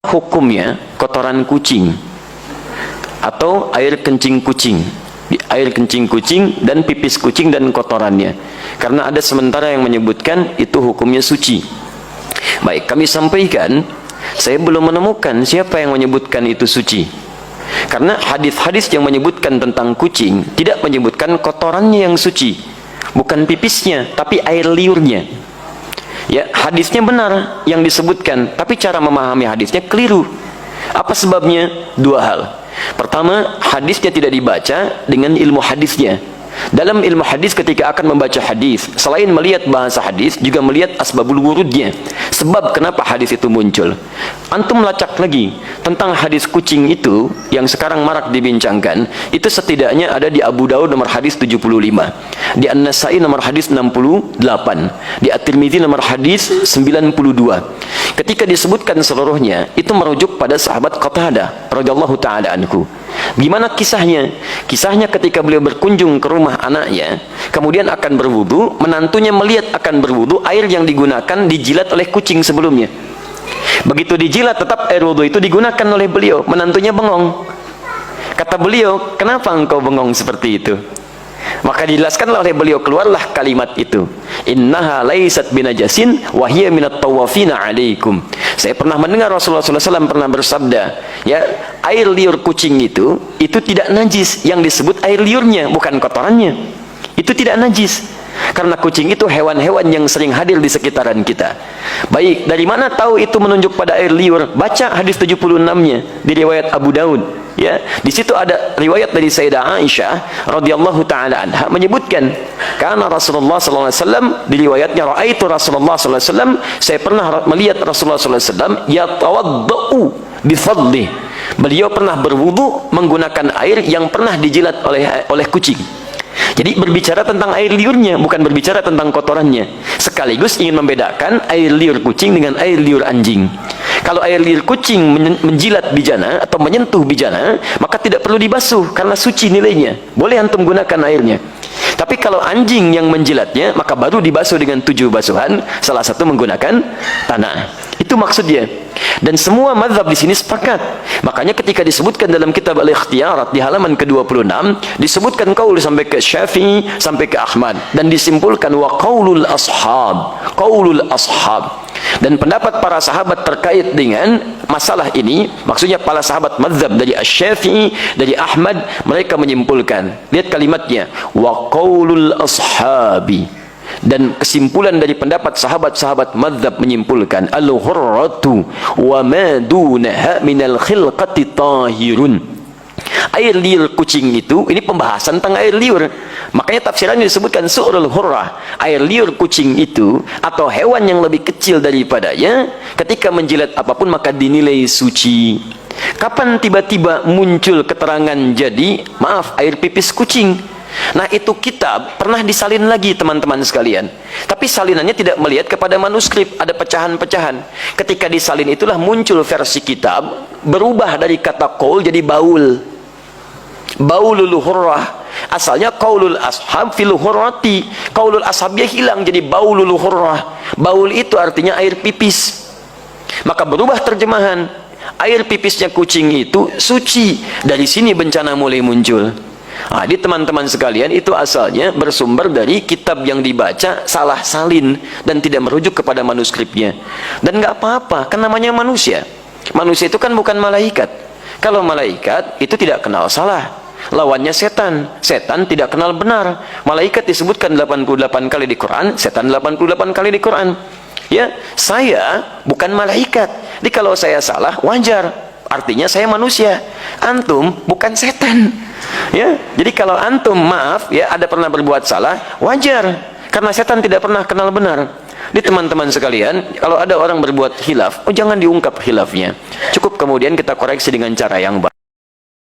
hukumnya kotoran kucing atau air kencing kucing, air kencing kucing dan pipis kucing dan kotorannya, karena ada sementara yang menyebutkan itu hukumnya suci. Baik, kami sampaikan saya belum menemukan siapa yang menyebutkan itu suci, karena hadis-hadis yang menyebutkan tentang kucing tidak menyebutkan kotorannya yang suci, bukan pipisnya tapi air liurnya. Ya, hadisnya benar yang disebutkan, tapi cara memahami hadisnya keliru. Apa sebabnya? Dua hal. Pertama, hadisnya tidak dibaca dengan ilmu hadisnya. Dalam ilmu hadis ketika akan membaca hadis, selain melihat bahasa hadis, juga melihat asbabul wurudnya, sebab kenapa hadis itu muncul. Antum lacak lagi tentang hadis kucing itu yang sekarang marak dibincangkan, itu setidaknya ada di Abu Daud nomor hadis 75, di An-Nasai nomor hadis 68, di At-Tirmidzi nomor hadis 92. Ketika disebutkan seluruhnya, itu merujuk pada sahabat Qatadah radhiyallahu taala anhu. Gimana kisahnya? Kisahnya ketika beliau berkunjung ke rumah anaknya, kemudian akan berwudu, menantunya melihat akan berwudu, air yang digunakan dijilat oleh kucing sebelumnya. Begitu dijilat, tetap air wudu itu digunakan oleh beliau. Menantunya bengong. Kata beliau, kenapa engkau bengong seperti itu? Maka dijelaskanlah oleh beliau, keluarlah kalimat itu, innaha laysat binajasin wa hiya minat tawafina alaikum. Saya pernah mendengar Rasulullah SAW pernah bersabda, ya, air liur kucing itu tidak najis. Yang disebut air liurnya, bukan kotorannya. Itu tidak najis, karena kucing itu hewan-hewan yang sering hadir di sekitaran kita. Baik, dari mana tahu itu menunjuk pada air liur? Baca hadis 76-nya di riwayat Abu Daud. Ya, di situ ada riwayat dari Sayyidah Aisyah radhiyallahu taala anha menyebutkan, karena Rasulullah sallallahu alaihi wasallam, di riwayatnya raaitu Rasulullah sallallahu alaihi wasallam, saya pernah melihat Rasulullah sallallahu alaihi wasallam yatawaddau bi fadli. Beliau pernah berwudu menggunakan air yang pernah dijilat oleh kucing. Jadi berbicara tentang air liurnya, bukan berbicara tentang kotorannya. Sekaligus ingin membedakan air liur kucing dengan air liur anjing. Kalau air liur kucing menjilat bijana atau menyentuh bijana, maka tidak perlu dibasuh karena suci nilainya. Boleh antum gunakan airnya. Tapi kalau anjing yang menjilatnya, maka baru dibasuh dengan 7 basuhan, salah satu menggunakan tanah. Itu maksudnya. Dan semua mazhab di sini sepakat. Makanya ketika disebutkan dalam kitab Al-Ikhtiyarat di halaman ke-26, disebutkan qaul sampai ke Syafi'i, sampai ke Ahmad, dan disimpulkan wa qaulul ashab, qaulul ashab. Dan pendapat para sahabat terkait dengan masalah ini, maksudnya para sahabat mazhab dari Asy-Syafi'i, dari Ahmad, mereka menyimpulkan, lihat kalimatnya, wa qaulul ashabi. Dan kesimpulan dari pendapat sahabat-sahabat mazhab menyimpulkan, al-hurratu wa ma dunaha minal khilqati tahirun. Air liur kucing itu, ini pembahasan tentang air liur. Makanya tafsirannya disebutkan su'rul hurrah. Air liur kucing itu, atau hewan yang lebih kecil daripadanya, ketika menjilat apapun maka dinilai suci. Kapan tiba-tiba muncul keterangan jadi, maaf, air pipis kucing? Nah, itu kitab pernah disalin lagi teman-teman sekalian, tapi salinannya tidak melihat kepada manuskrip, ada pecahan-pecahan. Ketika disalin itulah muncul versi kitab, berubah dari kata qaul jadi baul, baulul hurrah. Asalnya qaulul ashab fil hurrati, qaulul ashabnya hilang jadi baulul hurrah. Baul itu artinya air pipis, maka berubah terjemahan, air pipisnya kucing itu suci. Dari sini bencana mulai muncul. Nah, di teman-teman sekalian, itu asalnya bersumber dari kitab yang dibaca salah salin dan tidak merujuk kepada manuskripnya. Dan nggak apa-apa, kan namanya manusia. Manusia itu kan bukan malaikat. Kalau malaikat itu tidak kenal salah, lawannya setan. Setan tidak kenal benar. Malaikat disebutkan 88 kali di Quran, setan 88 kali di Quran. Ya, saya bukan malaikat. Jadi kalau saya salah wajar, artinya saya manusia. Antum bukan setan. Ya, jadi kalau antum maaf ya ada pernah berbuat salah, wajar, karena setan tidak pernah kenal benar. Di teman-teman sekalian, kalau ada orang berbuat khilaf, jangan diungkap khilafnya. Cukup kemudian kita koreksi dengan cara yang baik.